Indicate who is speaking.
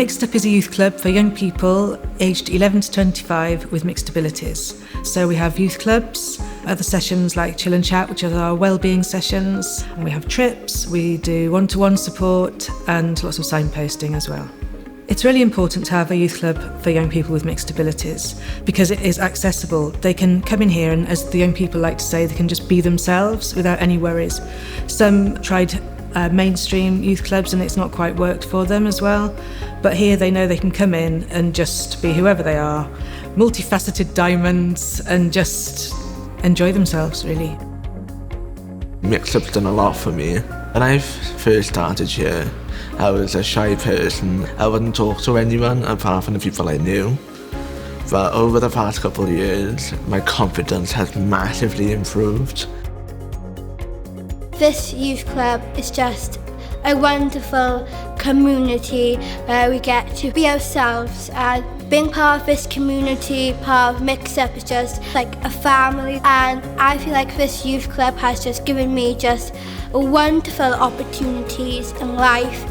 Speaker 1: Mixtup is a youth club for young people aged 11 to 25 with mixed abilities. So we have youth clubs, other sessions like Chill and Chat, which are our wellbeing sessions. And we have trips, we do one-to-one support and lots of signposting as well. It's really important to have a youth club for young people with mixed abilities because it is accessible. They can come in here and, as the young people like to say, they can just be themselves without any worries. Some tried mainstream youth clubs and it's not quite worked for them as well. But here they know they can come in and just be whoever they are, multifaceted diamonds, and just enjoy themselves, really.
Speaker 2: Mixtup's done a lot for me. When I first started here, I was a shy person. I wouldn't talk to anyone apart from the people I knew. But over the past couple of years, my confidence has massively improved.
Speaker 3: This youth club is just a wonderful community where we get to be ourselves, and being part of this community, part of Mixtup, is just like a family, and I feel like this youth club has just given me just wonderful opportunities in life.